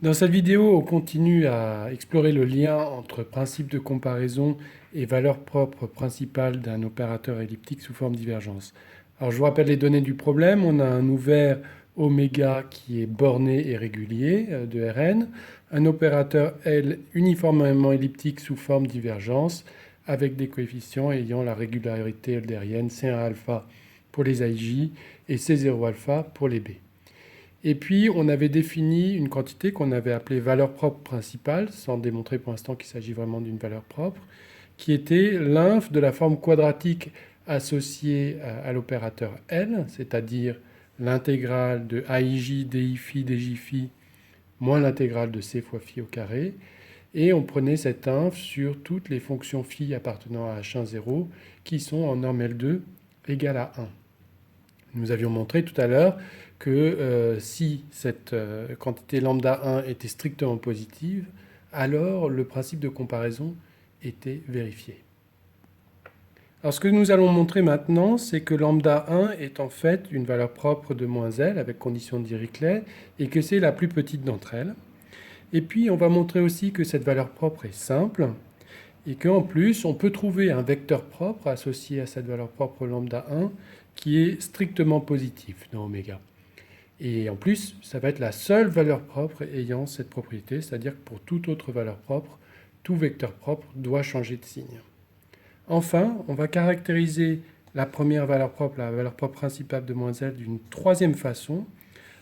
Dans cette vidéo, on continue à explorer le lien entre principe de comparaison et valeur propre principale d'un opérateur elliptique sous forme divergence. Alors je vous rappelle les données du problème. On a un ouvert oméga qui est borné et régulier de Rn, un opérateur L uniformément elliptique sous forme divergence avec des coefficients ayant la régularité eldérienne C1 alpha pour les AIJ et C0 alpha pour les B. Et puis, on avait défini une quantité qu'on avait appelée valeur propre principale, sans démontrer pour l'instant qu'il s'agit vraiment d'une valeur propre, qui était l'inf de la forme quadratique associée à l'opérateur L, c'est-à-dire l'intégrale de AIJ, DI DJ moins l'intégrale de C fois phi au carré. Et on prenait cette inf sur toutes les fonctions phi appartenant à H1,0 qui sont en norme L2 égale à 1. Nous avions montré tout à l'heure que si cette quantité lambda 1 était strictement positive, alors le principe de comparaison était vérifié. Alors ce que nous allons montrer maintenant, c'est que lambda 1 est en fait une valeur propre de moins L avec condition de Dirichlet et que c'est la plus petite d'entre elles. Et puis on va montrer aussi que cette valeur propre est simple et qu'en plus on peut trouver un vecteur propre associé à cette valeur propre lambda 1 qui est strictement positif dans oméga. Et en plus, ça va être la seule valeur propre ayant cette propriété, c'est-à-dire que pour toute autre valeur propre, tout vecteur propre doit changer de signe. Enfin, on va caractériser la première valeur propre, la valeur propre principale de moins L, d'une troisième façon,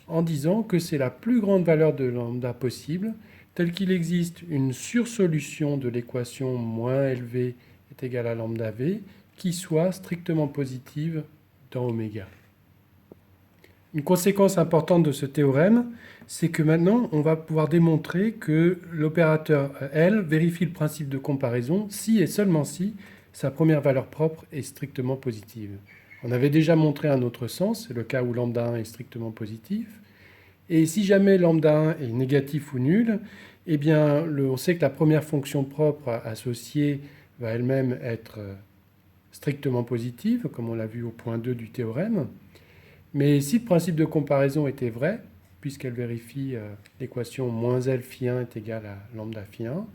en disant que c'est la plus grande valeur de lambda possible, telle qu'il existe une sursolution de l'équation moins LV est égal à lambda V, qui soit strictement positive dans oméga. Une conséquence importante de ce théorème, c'est que maintenant, on va pouvoir démontrer que l'opérateur L vérifie le principe de comparaison si et seulement si sa première valeur propre est strictement positive. On avait déjà montré un autre sens, c'est le cas où lambda 1 est strictement positif. Et si jamais lambda 1 est négatif ou nul, eh bien, on sait que la première fonction propre associée va elle-même être strictement positive, comme on l'a vu au point 2 du théorème. Mais si le principe de comparaison était vrai, puisqu'elle vérifie l'équation moins L phi 1 est égal à lambda phi 1,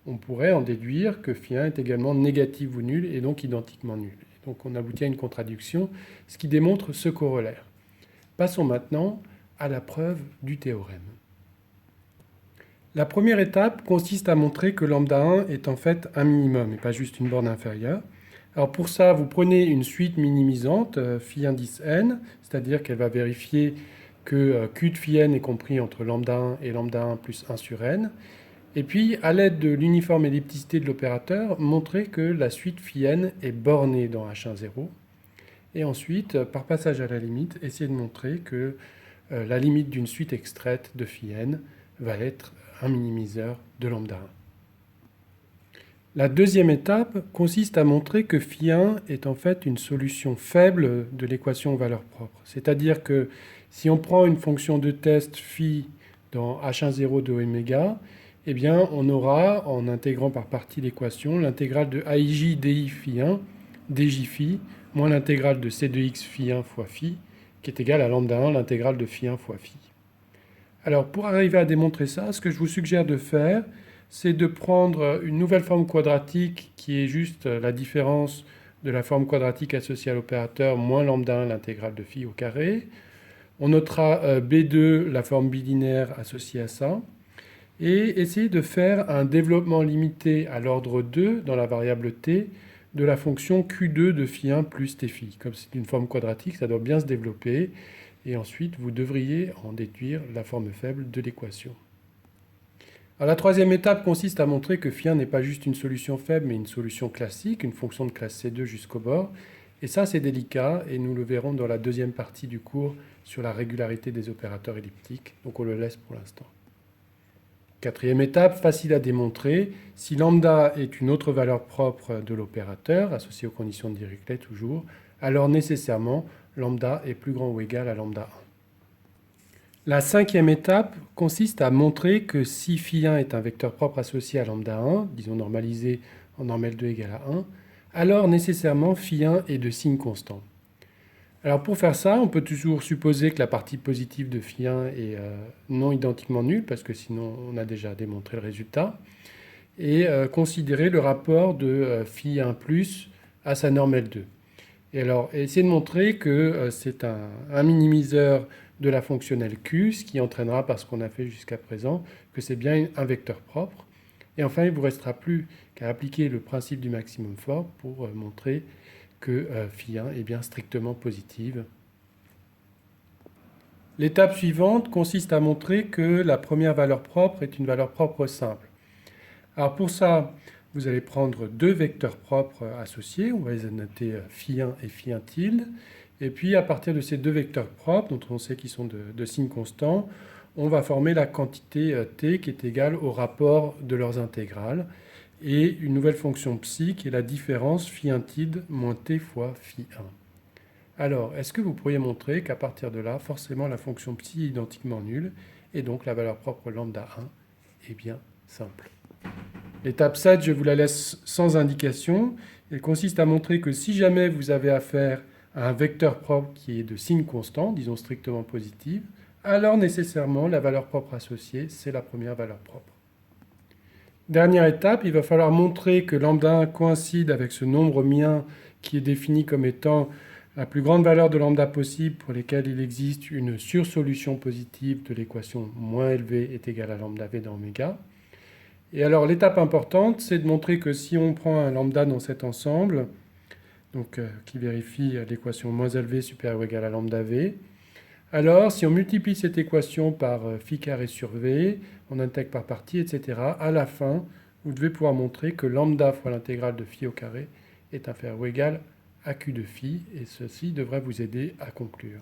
on pourrait en déduire que phi 1 est également négatif ou nul et donc identiquement nul. Et donc on aboutit à une contradiction, ce qui démontre ce corollaire. Passons maintenant à la preuve du théorème. La première étape consiste à montrer que lambda 1 est en fait un minimum et pas juste une borne inférieure. Alors pour ça, vous prenez une suite minimisante, phi indice n, c'est-à-dire qu'elle va vérifier que q de phi n est compris entre lambda 1 et lambda 1 plus 1 sur n. Et puis, à l'aide de l'uniforme ellipticité de l'opérateur, montrer que la suite phi n est bornée dans H1,0. Et ensuite, par passage à la limite, essayer de montrer que la limite d'une suite extraite de phi n va être un minimiseur de lambda 1. La deuxième étape consiste à montrer que phi 1 est en fait une solution faible de l'équation valeur propre. C'est-à-dire que si on prend une fonction de test phi dans h1,0 de oméga, eh bien on aura, en intégrant par partie l'équation, l'intégrale de aij di phi 1 dj phi moins l'intégrale de c de x phi 1 fois phi, qui est égale à lambda 1, l'intégrale de phi 1 fois phi. Alors pour arriver à démontrer ça, ce que je vous suggère de faire, c'est de prendre une nouvelle forme quadratique qui est juste la différence de la forme quadratique associée à l'opérateur moins lambda 1 l'intégrale de phi au carré. On notera B2 la forme bilinéaire associée à ça. Et essayer de faire un développement limité à l'ordre 2 dans la variable t de la fonction q2 de phi 1 plus t phi. Comme c'est une forme quadratique, ça doit bien se développer. Et ensuite, vous devriez en déduire la forme faible de l'équation. Alors, la troisième étape consiste à montrer que phi 1 n'est pas juste une solution faible, mais une solution classique, une fonction de classe C2 jusqu'au bord. Et ça, c'est délicat, et nous le verrons dans la deuxième partie du cours sur la régularité des opérateurs elliptiques. Donc on le laisse pour l'instant. Quatrième étape, facile à démontrer. Si lambda est une autre valeur propre de l'opérateur, associée aux conditions de Dirichlet toujours, alors nécessairement, lambda est plus grand ou égal à lambda 1. La cinquième étape consiste à montrer que si phi 1 est un vecteur propre associé à lambda 1, disons normalisé en norme L2 égale à 1, alors nécessairement phi 1 est de signe constant. Alors pour faire ça, on peut toujours supposer que la partie positive de phi1 est non identiquement nulle, parce que sinon on a déjà démontré le résultat, et considérer le rapport de phi1 plus à sa norme L2. Et alors essayer de montrer que c'est un minimiseur de la fonctionnelle Q, ce qui entraînera, par ce qu'on a fait jusqu'à présent, que c'est bien un vecteur propre. Et enfin, il ne vous restera plus qu'à appliquer le principe du maximum fort pour montrer que phi1 est bien strictement positive. L'étape suivante consiste à montrer que la première valeur propre est une valeur propre simple. Alors pour ça, vous allez prendre deux vecteurs propres associés, on va les noter phi1 et phi1 tilde, et puis à partir de ces deux vecteurs propres, dont on sait qu'ils sont de signes constants, on va former la quantité t qui est égale au rapport de leurs intégrales, et une nouvelle fonction psi qui est la différence phi1 tilde moins t fois phi1. Alors, est-ce que vous pourriez montrer qu'à partir de là, forcément la fonction psi est identiquement nulle, et donc la valeur propre lambda 1 est bien simple? L'étape 7, je vous la laisse sans indication. Elle consiste à montrer que si jamais vous avez affaire à un vecteur propre qui est de signe constant, disons strictement positif, alors nécessairement la valeur propre associée, c'est la première valeur propre. Dernière étape, il va falloir montrer que lambda 1 coïncide avec ce nombre mien qui est défini comme étant la plus grande valeur de lambda possible pour lesquelles il existe une sursolution positive de l'équation moins LV est égale à lambda V dans oméga. Et alors l'étape importante, c'est de montrer que si on prend un lambda dans cet ensemble, donc qui vérifie l'équation moins LV supérieure ou égale à lambda V, alors si on multiplie cette équation par phi carré sur V, on intègre par partie, etc., à la fin, vous devez pouvoir montrer que lambda fois l'intégrale de phi au carré est inférieur ou égal à q de phi, et ceci devrait vous aider à conclure.